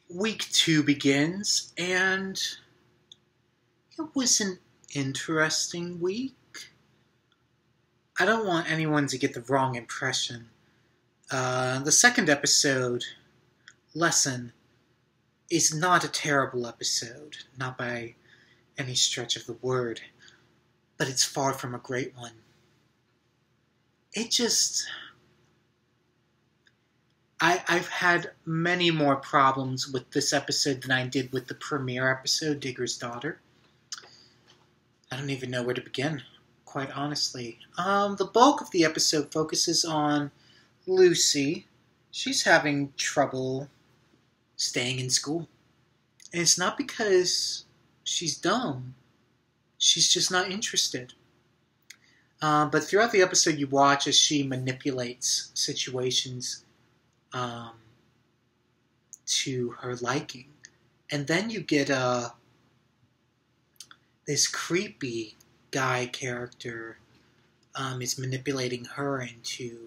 Week 2 begins, and it was an interesting week. I don't want anyone to get the wrong impression. The second episode, Lesson, is not a terrible episode, not by any stretch of the word, but it's far from a great one. I've had many more problems with this episode than I did with the premiere episode, Digger's Daughter. I don't even know where to begin, quite honestly. The bulk of the episode focuses on Lucy. She's having trouble staying in school. And it's not because she's dumb. She's just not interested. But throughout the episode, you watch as she manipulates situations to her liking. And then you get this creepy guy character is manipulating her into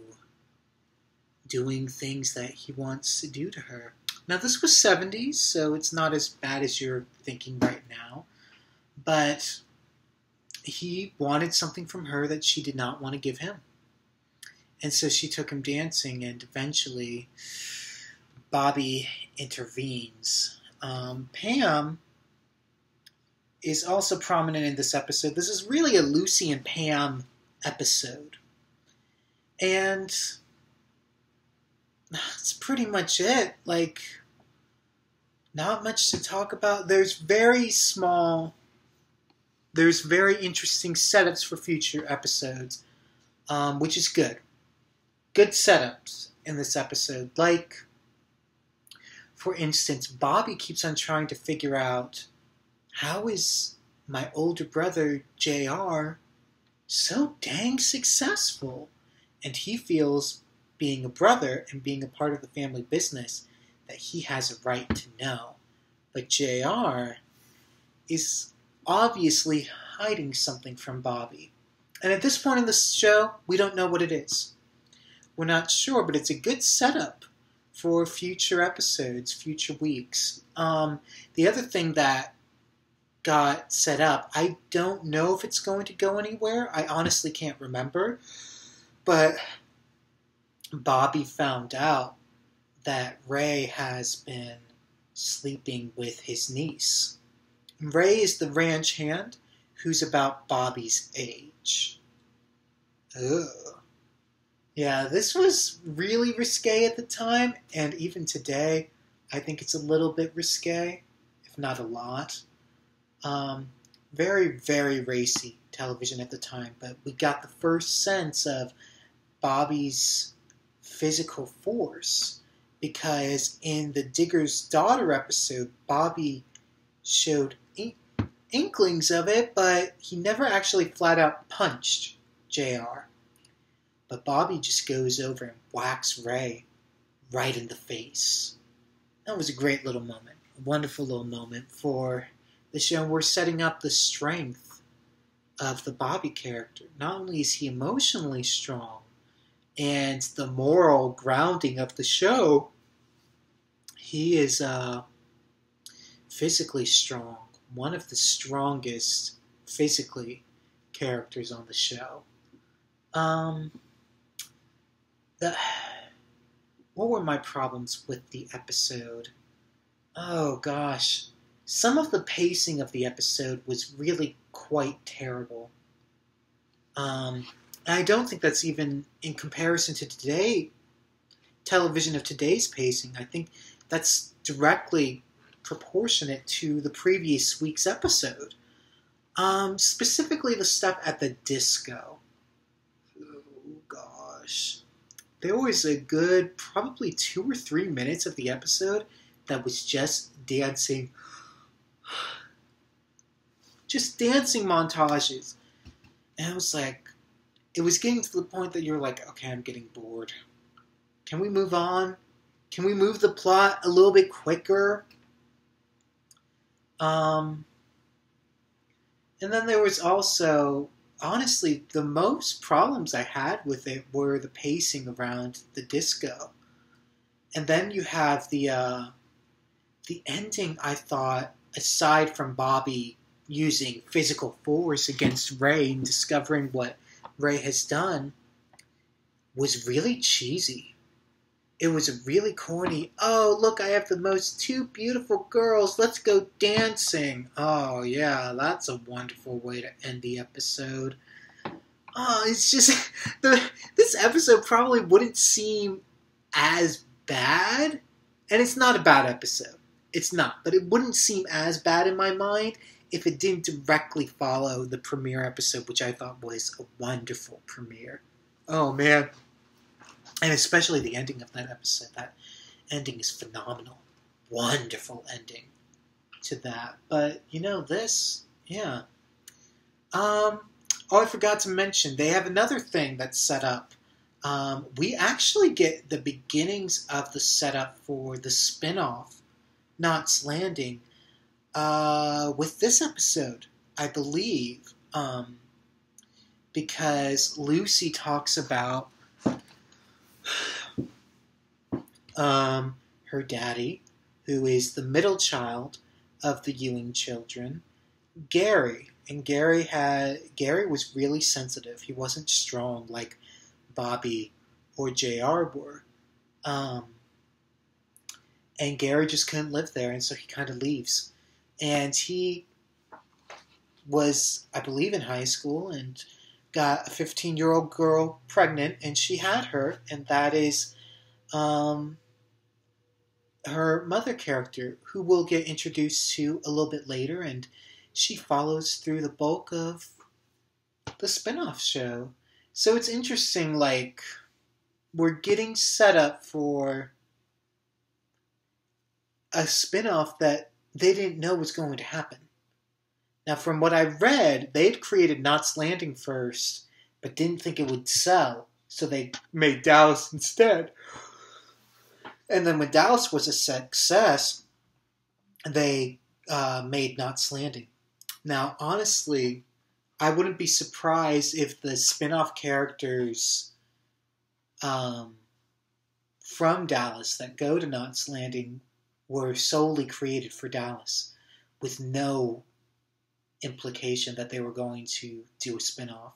doing things that he wants to do to her. Now, this was 70s, so it's not as bad as you're thinking right now. But he wanted something from her that she did not want to give him. And so she took him dancing, and eventually Bobby intervenes. Pam is also prominent in this episode. This is really a Lucy and Pam episode. And that's pretty much it. Not much to talk about. There's very interesting setups for future episodes, which is good. Good setups in this episode. For instance, Bobby keeps on trying to figure out, how is my older brother, JR, so dang successful? And he feels, being a brother and being a part of the family business, that he has a right to know. But JR is obviously hiding something from Bobby. And at this point in the show, we don't know what it is. We're not sure, but it's a good setup for future episodes, future weeks. The other thing that got set up, I don't know if it's going to go anywhere. I honestly can't remember. But Bobby found out that Ray has been sleeping with his niece. Ray is the ranch hand who's about Bobby's age. Ugh. Yeah, this was really risque at the time, and even today, I think it's a little bit risque, if not a lot. Very, very racy television at the time, but we got the first sense of Bobby's physical force, because in the Digger's Daughter episode, Bobby showed inklings of it, but he never actually flat out punched JR. But Bobby just goes over and whacks Ray right in the face. That was a great little moment, a wonderful little moment for the show. We're setting up the strength of the Bobby character. Not only is he emotionally strong and the moral grounding of the show, he is physically strong. One of the strongest physically characters on the show. What were my problems with the episode? Oh gosh. Some of the pacing of the episode was really quite terrible. I don't think that's even in comparison to television of today's pacing. I think that's directly proportionate to the previous week's episode. Specifically the stuff at the disco. Oh gosh. There was a good probably 2 or 3 minutes of the episode that was just dancing. Just dancing montages. And it was getting to the point that you're like, okay, I'm getting bored. Can we move on? Can we move the plot a little bit quicker? And then there was also, honestly, the most problems I had with it were the pacing around the disco. And then you have the the ending, I thought, aside from Bobby using physical force against Ray and discovering what Ray has done, was really cheesy. It was really corny. Oh, look, I have the most two beautiful girls. Let's go dancing. Oh, yeah, that's a wonderful way to end the episode. Oh, it's just... this episode probably wouldn't seem as bad. And it's not a bad episode. It's not. But it wouldn't seem as bad in my mind if it didn't directly follow the premiere episode, which I thought was a wonderful premiere. Oh, man. And especially the ending of that episode. That ending is phenomenal. Wonderful ending to that. But, this, yeah. Oh, I forgot to mention, they have another thing that's set up. We actually get the beginnings of the setup for the spin-off, Knots Landing, with this episode, I believe. Because Lucy talks about her daddy, who is the middle child of the Ewing children, Gary. And Gary was really sensitive. He wasn't strong like Bobby or JR were. And Gary just couldn't live there, and so he kind of leaves. And he was, I believe, in high school and got a 15-year-old girl pregnant, and she had her, and that is her mother character, who we'll get introduced to a little bit later, and she follows through the bulk of the spin-off show. So it's interesting, like, we're getting set up for a spin-off that they didn't know was going to happen. Now, from what I read, they'd created Knots Landing first, but didn't think it would sell, so they made Dallas instead. And then when Dallas was a success, they made Knots Landing. Now, honestly, I wouldn't be surprised if the spin-off characters from Dallas that go to Knots Landing were solely created for Dallas, with no implication that they were going to do a spin-off.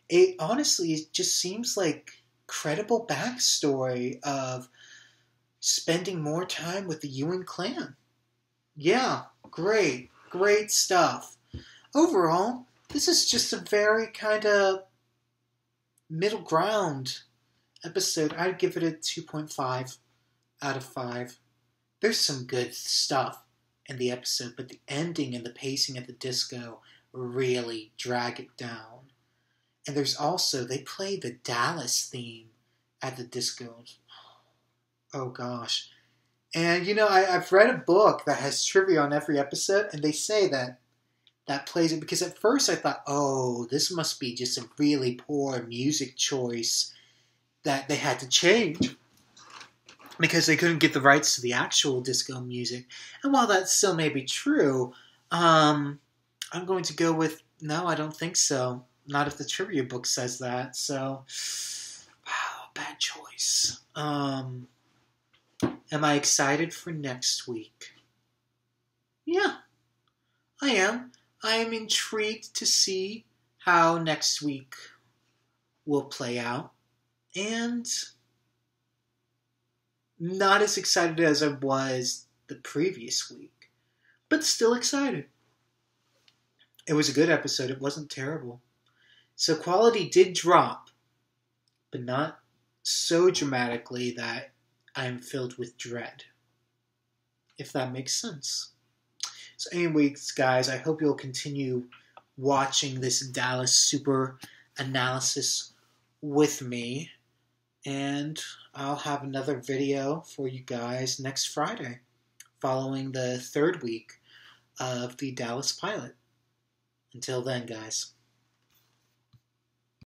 It honestly just seems like credible backstory of spending more time with the Ewing clan. Yeah, great stuff. Overall, this is just a very kind of middle ground episode. I'd give it a 2.5 out of 5. There's some good stuff in the episode, but the ending and the pacing at the disco really drag it down. And there's also, they play the Dallas theme at the disco. Oh gosh. And I've read a book that has trivia on every episode, and they say that plays it, because at first I thought, oh, this must be just a really poor music choice that they had to change, because they couldn't get the rights to the actual disco music. And while that still may be true, I'm going to go with, no, I don't think so. Not if the trivia book says that. So, wow, bad choice. Am I excited for next week? Yeah, I am. I am intrigued to see how next week will play out. And not as excited as I was the previous week, but still excited. It was a good episode. It wasn't terrible. So quality did drop, but not so dramatically that I'm filled with dread, if that makes sense. So anyways, guys, I hope you'll continue watching this Dallas Super analysis with me, and I'll have another video for you guys next Friday, following the third week of the Dallas pilot. Until then, guys.